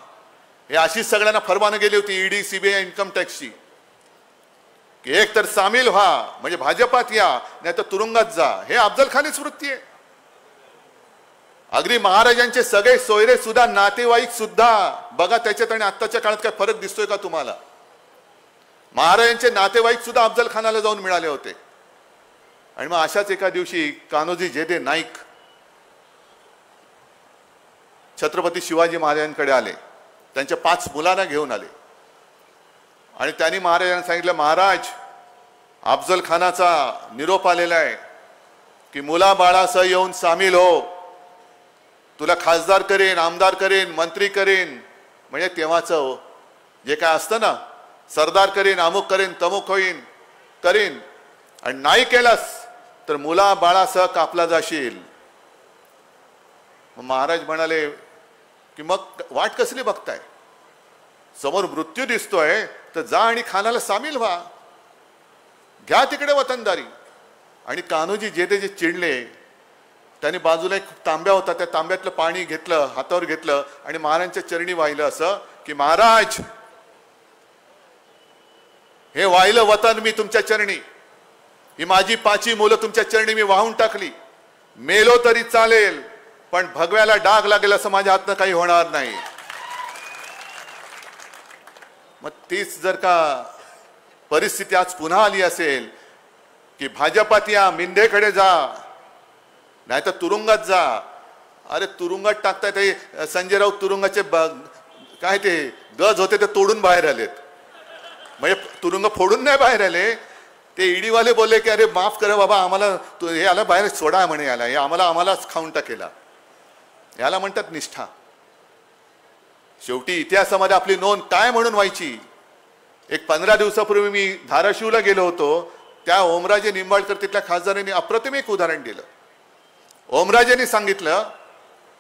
हे अशीच सगळ्यांना फरमानं गेली होती ईडी सीबीआय इन्कम टॅक्सची की एक तर सामील व्हा म्हणजे भाजपात या, नाही तर तुरुंगात जा. हे अफजल खानीच वृत्ती आहे. अगदी महाराजांचे सगळे सोयरे सुद्धा नातेवाईक सुद्धा बघा त्याच्यात आणि आत्ताच्या काळात काय फरक दिसतोय का तुम्हाला? महाराजांचे नातेवाईक सुद्धा अफजल खानाला जाऊन मिळाले होते. आणि मग अशाच एका दिवशी कान्होजी जेधे नाईक छत्रपती शिवाजी महाराजांकडे आले, त्यांच्या 5 मुलांना घेऊन आले आणि त्यांनी महाराजांना सांगितलं, महाराज अफजल खानाचा निरोप आलेला आहे की मुला बाळासह येऊन सामील हो, तुला खासदार करेन, आमदार करेन, मंत्री करेन. म्हणजे तेव्हाचं जे काय असतं ना, सरदार करेन, अमुक करेन, तमुक होईन करेन, आणि नाही केलास तर मुला बाळासह कापला जाशील. महाराज म्हणाले की मग वाट कसली बघताय? समोर मृत्यू दिसतोय तर जा आणि खानाला सामील व्हा, घ्या तिकडे वतनदारी. आणि कान्होजी जेधे जे चिडले, त्यांनी बाजूला एक तांब्या होता, त्या तांब्यातलं पाणी घेतलं, हातावर घेतलं आणि महाराजांच्या चरणी वाहिलं असं की महाराज हे वाहिलं वतन मी तुमच्या चरणी, ही माझी 5 मुलं तुमच्या चरणी मी वाहून टाकली. मेलो तरी चालेल पण भगव्याला डाग लागेल असं माझ्या हातनं काही होणार नाही. मग तीच जर का परिस्थिती आज पुन्हा आली असेल की भाजपात या, मिंदेकडे जा, नाही तर तुरुंगात जा. अरे तुरुंगात टाकताय ते संजय राऊत तुरुंगाचे काय ते गज होते ते तोडून बाहेर आलेत. म्हणजे तुरुंग फोडून नाही बाहेर आले, ते ईडीवाले बोलले की अरे माफ करा बाबा, आम्हाला हे आला बाहेर सोडा म्हणे, याला हे आम्हालाच खाऊन टाकेला. याला म्हणतात निष्ठा. शेवटी इतिहासामध्ये आपली नोंद काय म्हणून व्हायची? एक 15 दिवसापूर्वी मी धाराशिवला गेलो होतो, त्या ओमराजे निंबाळकर तिथल्या खासदारांनी अप्रतिम एक उदाहरण दिलं. ओमराजेंनी सांगितलं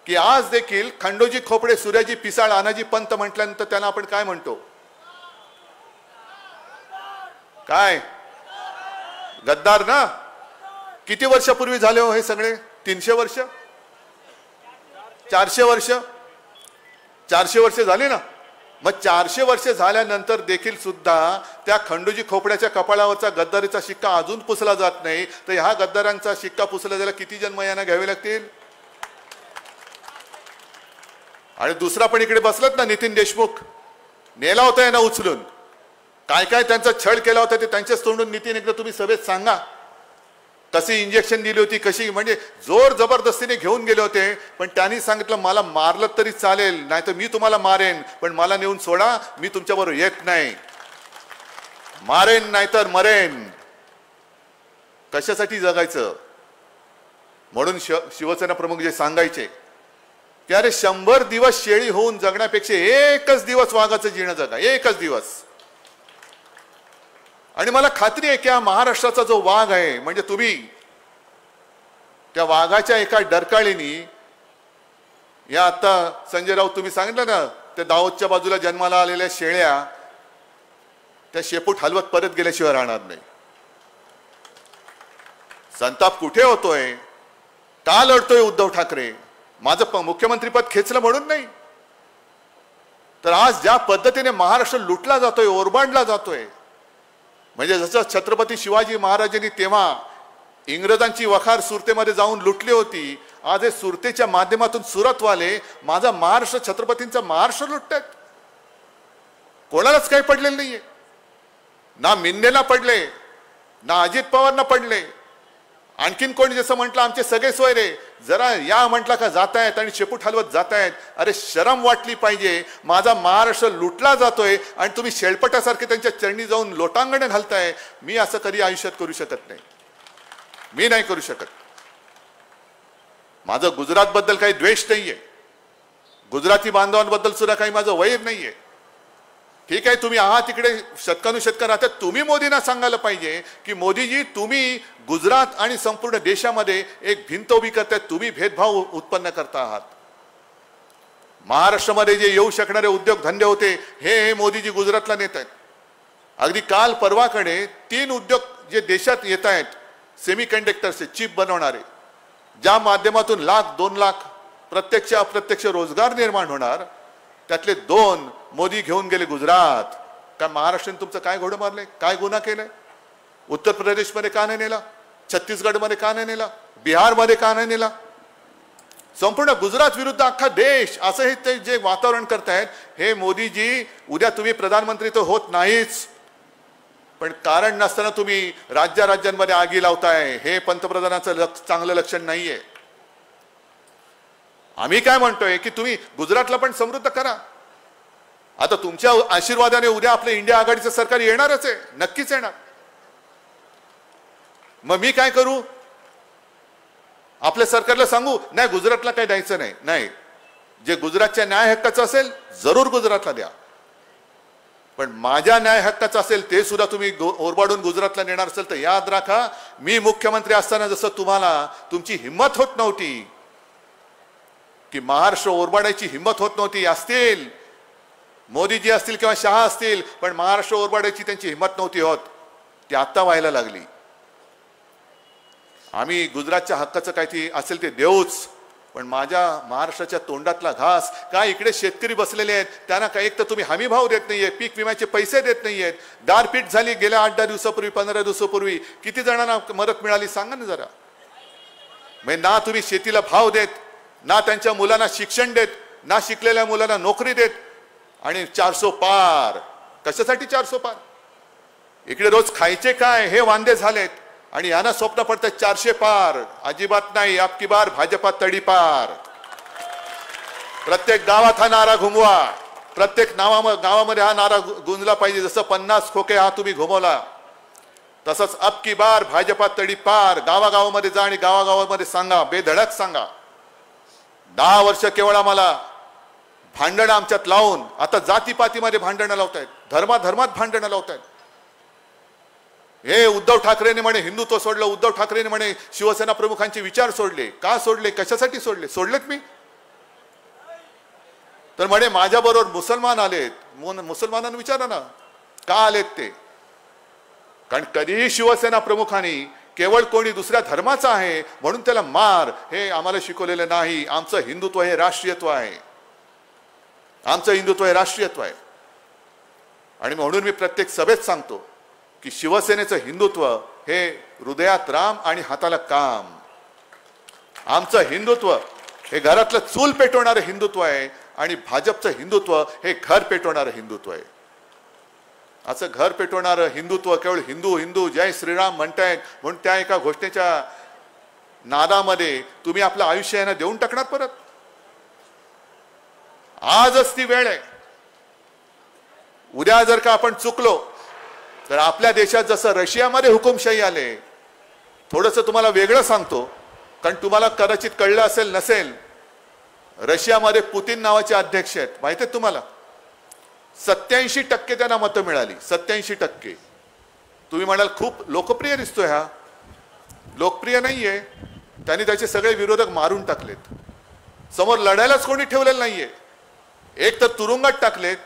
की आज देखील खंडोजी खोपडे, सूर्याजी पिसाळ, आनाजी पंत म्हटल्यानंतर त्यांना आपण काय म्हणतो? काय? गद्दार ना. किती वर्षापूर्वी झाले हो हे सगळे? 300 वर्ष, 400 वर्ष, 400 वर्ष झाली ना. मग 400 वर्ष झाल्यानंतर देखील सुद्धा त्या खंडूजी खोपड्याच्या कपाळावरचा गद्दारीचा शिक्का अजून पुसला जात नाही, तर ह्या गद्दारांचा शिक्का पुसला जायला किती जन्मयाना घ्यावे लागतील? आणि दुसरा पण इकडे बसलात ना नितीन देशमुख, नेला होता यांना उचलून, काय काय त्यांचा छळ केला होता ते त्यांच्याच तोंडून नितीन एकदा तुम्ही सभेत सांगा. कशी इंजेक्शन दिली होती, कशी म्हणजे जोर जबरदस्तीने घेऊन गेले होते, पण त्यांनी सांगितलं मला मारलं तरी चालेल, नाही तर मी तुम्हाला मारेन, पण मला नेऊन सोडा, मी तुमच्याबरोबर येत नाही, मारेन नाहीतर मरेन. कशासाठी जगायचं? म्हणून शिवसेना प्रमुख जे सांगायचे की अरे 100 दिवस शेळी होऊन जगण्यापेक्षा एकच दिवस वाघाचं जीणं जगा, एकच दिवस. आणि मला खात्री आहे की हा महाराष्ट्राचा जो वाघ आहे, म्हणजे तुम्ही त्या वाघाच्या एका डरकाळीनी, या आता संजय राऊत तुम्ही सांगितलं ना, त्या दाऊदच्या बाजूला जन्माला आलेल्या शेळ्या त्या शेपूट हलवत परत गेल्याशिवाय राहणार नाही. संताप कुठे होतोय? का लढतोय उद्धव ठाकरे? माझं मुख्यमंत्रीपद खेचलं म्हणून नाही, तर आज ज्या पद्धतीने महाराष्ट्र लुटला जातोय, ओरबाडला जातोय, म्हणजे जसं छत्रपती शिवाजी महाराजांनी तेव्हा इंग्रजांची वखार सुरतेमध्ये जाऊन लुटली होती, आज हे सुरतेच्या माध्यमातून सुरतवाले माझा महाराष्ट्र, छत्रपतींचा महाराष्ट्र लुटतात. कोणालाच काही पडलेलं नाहीये, ना मिन्नेला पडले, ना अजित पवारना पडले. आणखीन कोणी जसं म्हटलं आमचे सगळे सोयरे जरा या म्हटलं का जातायत आणि शेपूट हलवत जातायत. अरे शरम वाटली पाहिजे, माझा महाराष्ट्र लुटला जातोय आणि तुम्ही शेळपटासारखे त्यांच्या चरणी जाऊन लोटांगणे घालताय. मी असं कधी आयुष्यात करू शकत नाही, मी नाही करू शकत. माझं गुजरात बद्दल काही द्वेष नाहीये, गुजराती बांधवांबद्दल सुद्धा काही माझं वैर नाहीये. ठीक आहे, तुम्ही आहात तिकडे शतकानुशतक राहतात, तुम्ही मोदींना सांगायला पाहिजे की मोदीजी तुम्ही गुजरात आणि संपूर्ण देशामध्ये एक भिंत उभी करतायत, तुम्ही भेदभाव उत्पन्न करता आहात. महाराष्ट्रामध्ये जे येऊ शकणारे उद्योगधंदे होते हे मोदीजी गुजरातला नेत आहेत. अगदी काल परवाकडे 3 उद्योग जे देशात येत आहेत, सेमीकंडक्टरचे चिप बनवणारे, ज्या माध्यमातून 1,00,000-2 लाख प्रत्यक्ष अप्रत्यक्ष रोजगार निर्माण होणार, त्यातले 2 मोदी घेऊन गेले गुजरात. का महाराष्ट्राने तुमचं काय घोडं मारलंय? काय गुन्हा केलाय? उत्तर प्रदेशमध्ये का नाही नेला? छत्तीसगडमध्ये का नाही नेला? बिहारमध्ये का नाही नेला? संपूर्ण गुजरात विरुद्ध अख्खा देश असं हे ते जे वातावरण करतायत, हे मोदीजी उद्या तुम्ही प्रधानमंत्री तर होत नाहीच, पण कारण नसताना तुम्ही राज्यांमध्ये आगी लावताय, हे पंतप्रधानाचं चांगलं लक्षण नाहीये. आम्ही काय म्हणतोय की तुम्ही गुजरातला पण समृद्ध करा. आता तुमच्या आशीर्वादाने उद्या आपलं इंडिया आघाडीचं सरकार येणारच आहे, नक्कीच येणार. मग मी काय करू? आपल्या सरकारला सांगू नाही गुजरातला काही द्यायचं नाही? नाही, जे गुजरातच्या न्याय हक्काचं असेल जरूर गुजरातला द्या, पण माझ्या न्याय हक्काचं असेल ते सुद्धा तुम्ही ओरबाडून गुजरातला नेणार असेल तर याद राखा, मी मुख्यमंत्री असताना जसं तुम्हाला तुमची हिंमत होत नव्हती की महाराष्ट्र ओरबाडायची हिंमत होत नव्हती, असतील मोदीजी असतील किंवा शहा असतील, पण महाराष्ट्र ओरबाडायची त्यांची हिंमत नव्हती होत, ती आत्ता व्हायला लागली. आम्ही गुजरातच्या हक्काचं काय ती असेल ते देऊच, पण माझ्या महाराष्ट्राच्या तोंडातला घास काय? इकडे शेतकरी बसलेले आहेत, त्यांना काय एक तर तुम्ही हमी भाव देत नाहीये, पीक विम्याचे पैसे देत नाहीयेत, गारपीट झाली गेल्या 8-10 दिवसापूर्वी, 15 दिवसापूर्वी, किती जणांना मदत मिळाली सांगा ना जरा. म्हणजे ना तुम्ही शेतीला भाव देत, ना त्यांच्या मुलांना शिक्षण देत, ना शिकलेल्या मुलांना नोकरी देत, आणि 400 पार. कशासाठी 400 पार? इकडे रोज खायचे काय हे वांदे झालेत, आणि यांना स्वप्न पडतात 400 पार. अजिबात नाही, आपकी बार भाजपा तडीपार. प्रत्येक गावात हा नारा घुमवा, प्रत्येक गावामध्ये हा नारा गुंजला पाहिजे. जसं 50 खोके हा तुम्ही घुमवला, तसंच अबकी बार भाजपा तडीपार. गावागावामध्ये जा आणि गावागावामध्ये सांगा, बेधडक सांगा. 10 वर्ष केवळ आम्हाला भांडणं आमच्यात लावून आता जातीपातीमध्ये भांडणं लावतायत, धर्मात भांडणं लावतायत. हे उद्धव ठाकरेने म्हणे हिंदुत्व सोडलं, उद्धव ठाकरेने म्हणे शिवसेना प्रमुखांचे विचार सोडले. का सोडले? कशासाठी सोडले? सोडलेत मी तर म्हणे माझ्याबरोबर मुसलमान आलेत. मुसलमानांना विचारा ना का आलेत ते. कारण कधीही शिवसेना प्रमुखांनी केवळ कोणी दुसऱ्या धर्माचा आहे म्हणून त्याला मार हे आम्हाला शिकवलेलं नाही. आमचं हिंदुत्व हे राष्ट्रीयत्व आहे, आमचं हिंदुत्व हे राष्ट्रीयत्व आहे. आणि म्हणून मी प्रत्येक सभेत सांगतो की शिवसेनेचं हिंदुत्व हे हृदयात राम आणि हाताला काम. आमचं हिंदुत्व हे घरातलं चूल पेटवणारं हिंदुत्व आहे आणि भाजपचं हिंदुत्व हे घर पेटवणारं हिंदुत्व आहे. असं घर पेटवणारं हिंदुत्व केवळ हिंदू हिंदू जय श्रीराम म्हणतायत म्हणून त्या एका घोषणेच्या नादामध्ये तुम्ही आपलं आयुष्य यांना देऊन टाकणार परत. आजच ती वेळ आहे. उद्या जर का आपण चुकलो तर आपल्या देशात जसं रशियामध्ये हुकुमशाही आले, थोडंसं तुम्हाला वेगळं सांगतो कारण तुम्हाला कदाचित कळलं असेल नसेल, रशियामध्ये पुतीन नावाचे अध्यक्ष आहेत, माहिती आहे तुम्हाला? 87% त्यांना मतं मिळाली. 87%. तुम्ही म्हणाल खूप लोकप्रिय दिसतोय हा. लोकप्रिय नाहीये. त्यांनी त्याचे सगळे विरोधक मारून टाकलेत. समोर लढायलाच कोणी ठेवलेलं नाहीये. एक तर तुरुंगात टाकलेत,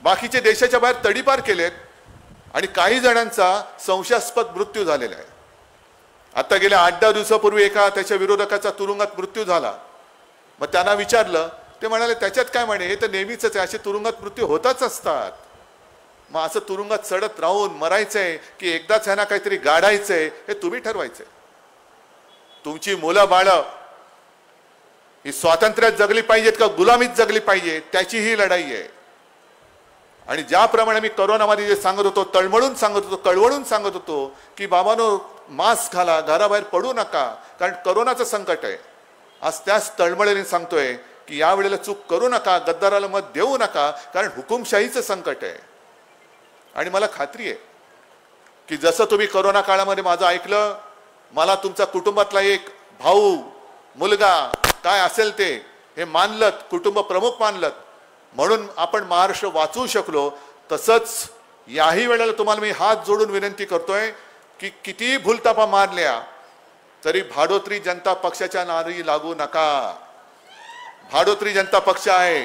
बाकीचे देशाच्या बाहेर तडीपार केलेत आणि काही जणांचा संशयास्पद मृत्यू झालेला आहे. आता गेल्या 8-10 दिवसापूर्वी एका त्याच्या विरोधकाचा तुरुंगात मृत्यू झाला. मग त्यांना विचारलं, ते म्हणाले त्याच्यात काय म्हणे, हे तर नेहमीच आहे, असे तुरुंगात मृत्यू होतच असतात. मग असं तुरुंगात सडत राहून मरायचंय की एकदाच ह्यांना काहीतरी गाडायचंय हे तुम्ही ठरवायचंय. तुमची मुलं बाळं ही स्वातंत्र्यात जगली पाहिजेत का गुलामीत जगली पाहिजे त्याची ही लढाई आहे. आणि ज्याप्रमाणे मी कोरोनामध्ये जे सांगत होतो, तळमळून सांगत होतो, कळवळून सांगत होतो की बाबांनो मास्क घाला, घराबाहेर पडू नका कारण कोरोनाचं संकट आहे, आज त्याच तळमळीने सांगतोय की या वेळेला चूक करू नका, गद्दाराला मत देऊ नका कारण हुकुमशाहीचं संकट आहे. आणि मला खात्री आहे की जसं तुम्ही कोरोना काळामध्ये माझं ऐकलं, मला तुमचा कुटुंबातला एक भाऊ, मुलगा काय असेल ते हे मानलं, कुटुंब प्रमुख मानलं, म्हणून आपण महाराष्ट्र वाचवू शकलो. तसंच याही वेळेला तुम्हाला मी हात जोडून विनंती करतोय की किती भूलतापा मारल्या तरी भाडोत्री जनता पक्षाच्या नादी लागू नका. भाडोत्री जनता पक्ष आहे.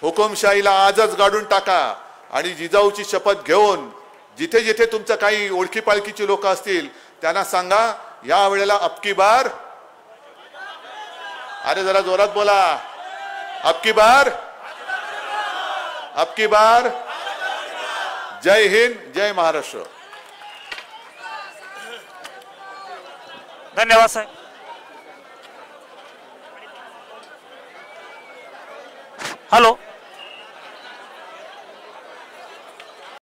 हुकुमशाहीला आजच गाडून टाका आणि जिजाऊची शपथ घेऊन जिथे जिथे तुमचं काही ओळखी पाळखीची लोक असतील त्यांना सांगा या वेळेला अबकी बार, अरे जरा जोरात बोला, अबकी बार, अबकी बार. जय हिंद, जय महाराष्ट्र. धन्यवाद साहेब.